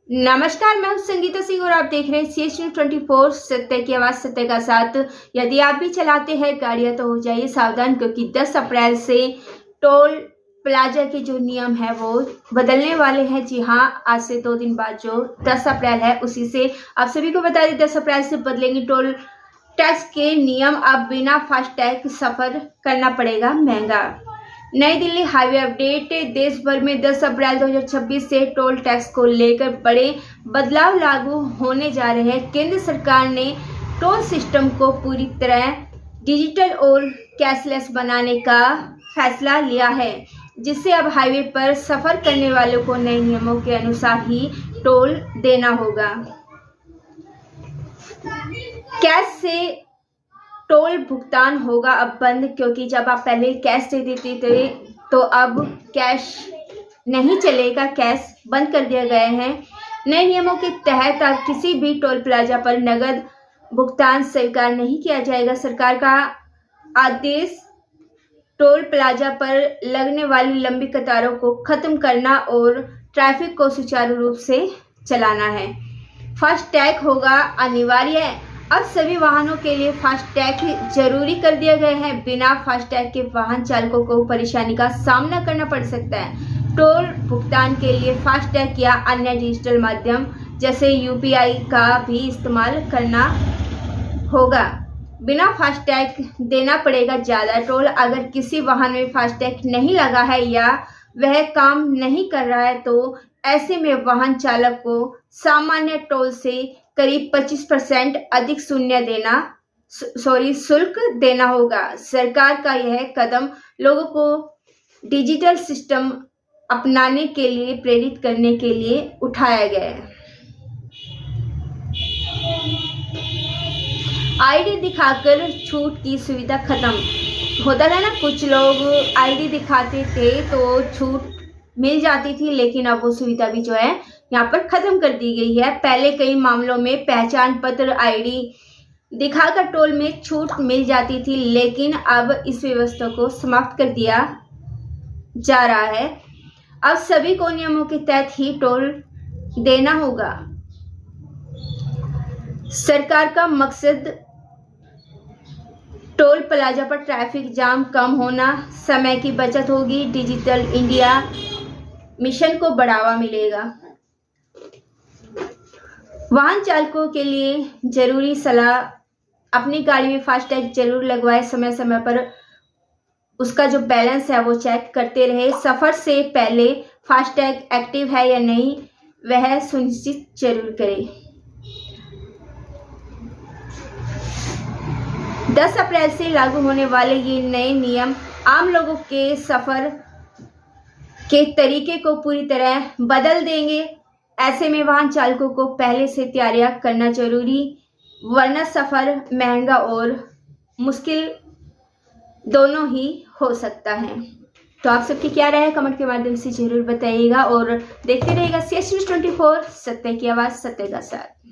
नमस्कार, मैं हूं संगीता सिंह और आप देख रहे हैं CH24 सत्य की आवाज सत्य का साथ। यदि आप भी चलाते हैं गाड़ियां तो हो जाइए सावधान, क्योंकि 10 अप्रैल से टोल प्लाजा के जो नियम है वो बदलने वाले हैं। जी हां, आज से 2 दिन बाद जो 10 अप्रैल है उसी से आप सभी को बता दें 10 अप्रैल से बदलेंगे टोल टैक्स के नियम। अब बिना फास्टैग सफर करना पड़ेगा महंगा। नई दिल्ली हाईवे अपडेट। देश भर में 10 अप्रैल 2026 से टोल टैक्स को लेकर बड़े बदलाव लागू होने जा रहे हैं। केंद्र सरकार ने टोल सिस्टम को पूरी तरह डिजिटल और कैशलेस बनाने का फैसला लिया है, जिससे अब हाईवे पर सफर करने वालों को नए नियमों के अनुसार ही टोल देना होगा। कैश से टोल भुगतान होगा अब बंद, क्योंकि जब आप पहले कैश दे देते थे तो अब कैश नहीं चलेगा, कैश बंद कर दिया गया है। नए नियमों के तहत अब किसी भी टोल प्लाजा पर नगद भुगतान स्वीकार नहीं किया जाएगा। सरकार का आदेश टोल प्लाजा पर लगने वाली लंबी कतारों को खत्म करना और ट्रैफिक को सुचारू रूप से चलाना है। फास्टैग होगा अनिवार्य। अब सभी वाहनों के लिए फास्टैग जरूरी कर दिया गया है। बिना फास्टैग के वाहन चालकों को परेशानी का सामना करना पड़ सकता है। टोल भुगतान के लिए फास्टैग या अन्य डिजिटल माध्यम जैसे UPI का भी इस्तेमाल करना होगा। बिना फास्टैग देना पड़ेगा ज़्यादा टोल। अगर किसी वाहन में फास्टैग नहीं लगा है या वह काम नहीं कर रहा है तो ऐसे में वाहन चालक को सामान्य टोल से करीब 25% अधिक शुल्क देना होगा। सरकार का यह कदम लोगों को डिजिटल सिस्टम अपनाने के लिए प्रेरित करने के लिए उठाया गया है। ID दिखाकर छूट की सुविधा खत्म। होता था ना, कुछ लोग ID दिखाते थे तो छूट मिल जाती थी, लेकिन अब वो सुविधा भी जो है यहाँ पर खत्म कर दी गई है। पहले कई मामलों में पहचान पत्र ID दिखाकर टोल में छूट मिल जाती थी, लेकिन अब इस व्यवस्था को समाप्त कर दिया जा रहा है। अब सभी को नियमों के तहत ही टोल देना होगा। सरकार का मकसद टोल प्लाजा पर ट्रैफिक जाम कम होना, समय की बचत होगी, डिजिटल इंडिया मिशन को बढ़ावा मिलेगा। वाहन चालकों के लिए जरूरी सलाह, अपनी गाड़ी में फास्टैग जरूर लगवाएं। समय समय पर उसका जो बैलेंस है वो चेक करते रहे। सफर से पहले फास्टैग एक्टिव है या नहीं वह सुनिश्चित जरूर करें। 10 अप्रैल से लागू होने वाले ये नए नियम आम लोगों के सफर के तरीके को पूरी तरह बदल देंगे। ऐसे में वाहन चालकों को पहले से तैयारियां करना जरूरी, वरना सफर महंगा और मुश्किल दोनों ही हो सकता है। तो आप सबकी क्या राय है कमेंट के माध्यम से जरूर बताइएगा और देखते रहिएगा CH24 सत्य की आवाज सत्य का साथ।